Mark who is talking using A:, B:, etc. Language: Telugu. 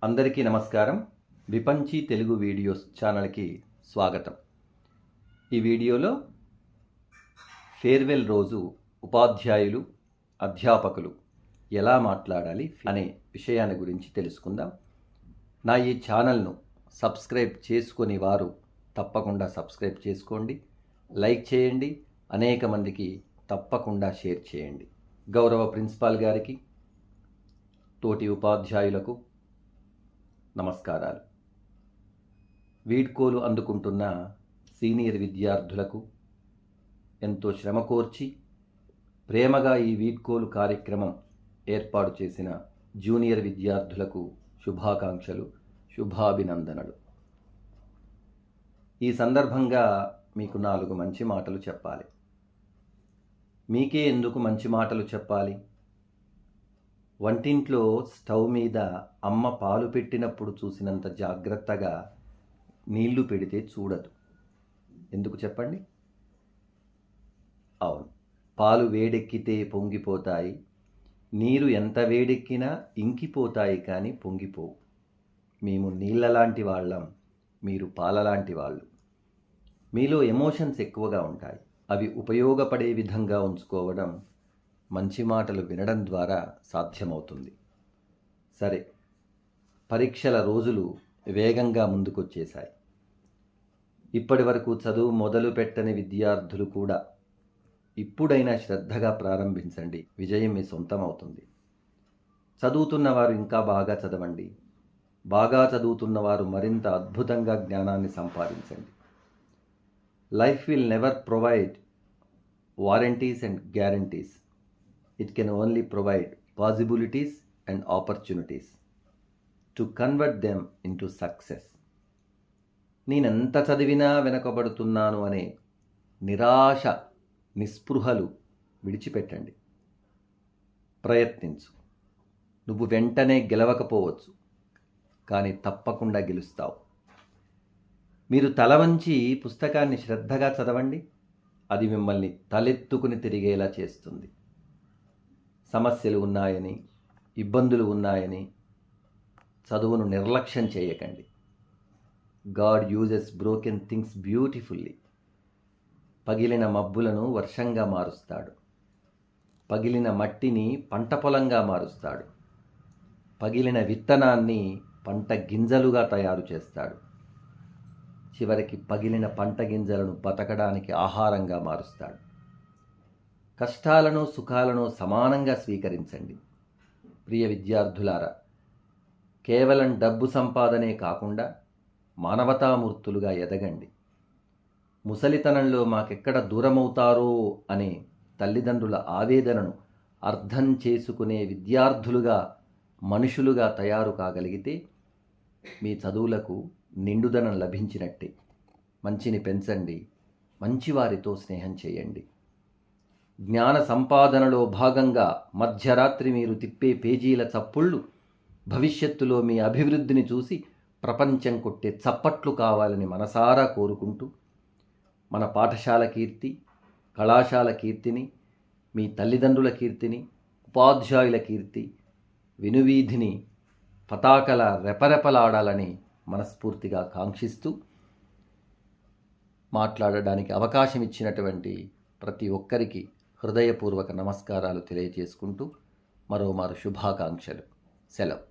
A: అందరికీ నమస్కారం. విపంచి తెలుగు వీడియోస్ ఛానల్కి స్వాగతం. ఈ వీడియోలో ఫేర్వెల్ రోజు ఉపాధ్యాయులు, అధ్యాపకులు ఎలా మాట్లాడాలి అనే విషయాన్ని గురించి తెలుసుకుందాం. నా ఈ ఛానల్ను సబ్స్క్రైబ్ చేసుకొని వారు తప్పకుండా సబ్స్క్రైబ్ చేసుకోండి, లైక్ చేయండి, అనేక మందికి తప్పకుండా షేర్ చేయండి. గౌరవ ప్రిన్సిపాల్ గారికి, తోటి ఉపాధ్యాయులకు నమస్కారాలు. వీడ్కోలు అందుకుంటున్న సీనియర్ విద్యార్థులకు, ఎంతో శ్రమ కోర్చి ప్రేమగా ఈ వీడ్కోలు కార్యక్రమం ఏర్పాటు చేసిన జూనియర్ విద్యార్థులకు శుభాకాంక్షలు, శుభాభినందనలు. ఈ సందర్భంగా మీకు 4 మంచి మాటలు చెప్పాలి. మీకే ఎందుకు మంచి మాటలు చెప్పాలి? వంటింట్లో స్టవ్ మీద అమ్మ పాలు పెట్టినప్పుడు చూసినంత జాగ్రత్తగా నీళ్లు పెడితే చూడదు. ఎందుకు చెప్పండి? అవును, పాలు వేడెక్కితే పొంగిపోతాయి, నీరు ఎంత వేడెక్కినా ఇంకిపోతాయి కానీ పొంగిపోవు. మేము నీళ్ళలాంటి వాళ్ళం, మీరు పాలలాంటి వాళ్ళు. మీలో ఎమోషన్స్ ఎక్కువగా ఉంటాయి. అవి ఉపయోగపడే విధంగా ఉంచుకోవడం మంచి మాటలు వినడం ద్వారా సాధ్యమవుతుంది. సరే, పరీక్షల రోజులు వేగంగా ముందుకొచ్చేశాయి. ఇప్పటి వరకు చదువు మొదలు పెట్టని విద్యార్థులు కూడా ఇప్పుడైనా శ్రద్ధగా ప్రారంభించండి. విజయం మీ సొంతం అవుతుంది. చదువుతున్నవారు ఇంకా బాగా చదవండి. బాగా చదువుతున్నవారు మరింత అద్భుతంగా జ్ఞానాన్ని సంపాదించండి. Life will never provide warranties and guarantees. It can only provide possibilities and opportunities to convert them into success. నేనెంత చదివినా వెనకబడుతున్నాను అనే నిరాశ, నిస్పృహలు విడిచిపెట్టండి. ప్రయత్నించు. నువ్వు వెంటనే గెలవకపోవచ్చు, కానీ తప్పకుండా గెలుస్తావు. మీరు తల వంచి పుస్తకాన్ని శ్రద్ధగా చదవండి. అది మిమ్మల్ని తలెత్తుకుని తిరిగేలా చేస్తుంది. సమస్యలు ఉన్నాయని, ఇబ్బందులు ఉన్నాయని చదువును నిర్లక్ష్యం చేయకండి. God uses broken things beautifully. పగిలిన మబ్బులను వర్షంగా మారుస్తాడు. పగిలిన మట్టిని పంట పొలంగా మారుస్తాడు. పగిలిన విత్తనాన్ని పంట గింజలుగా తయారు చేస్తాడు. చివరికి పగిలిన పంట గింజలను బతకడానికి ఆహారంగా మారుస్తాడు. కష్టాలను, సుఖాలను సమానంగా స్వీకరించండి. ప్రియ విద్యార్థులారా, కేవలం డబ్బు సంపాదనే కాకుండా మానవతామూర్తులుగా ఎదగండి. ముసలితనంలో మాకెక్కడ దూరమవుతారో అనే తల్లిదండ్రుల ఆవేదనను అర్థం చేసుకునే విద్యార్థులుగా, మనుషులుగా తయారు కాగలిగితే మీ చదువులకు నిండుదనం లభించినట్టే. మంచిని పెంచండి, మంచివారితో స్నేహం చేయండి. జ్ఞాన సంపాదనలో భాగంగా మధ్యరాత్రి మీరు తిప్పే పేజీల చప్పుళ్ళు భవిష్యత్తులో మీ అభివృద్ధిని చూసి ప్రపంచం కొట్టే చప్పట్లు కావాలని మనసారా కోరుకుంటూ, మన పాఠశాల కీర్తి, కళాశాల కీర్తిని, మీ తల్లిదండ్రుల కీర్తిని, ఉపాధ్యాయుల కీర్తి, వినువీధిని పతాకల రెపరెపలాడాలని మనస్ఫూర్తిగా కాంక్షిస్తూ, మాట్లాడడానికి అవకాశం ఇచ్చినటువంటి ప్రతి ఒక్కరికి హృదయపూర్వక నమస్కారాలు తెలియజేసుకుంటూ మరోమారు శుభాకాంక్షలు. సెలవు.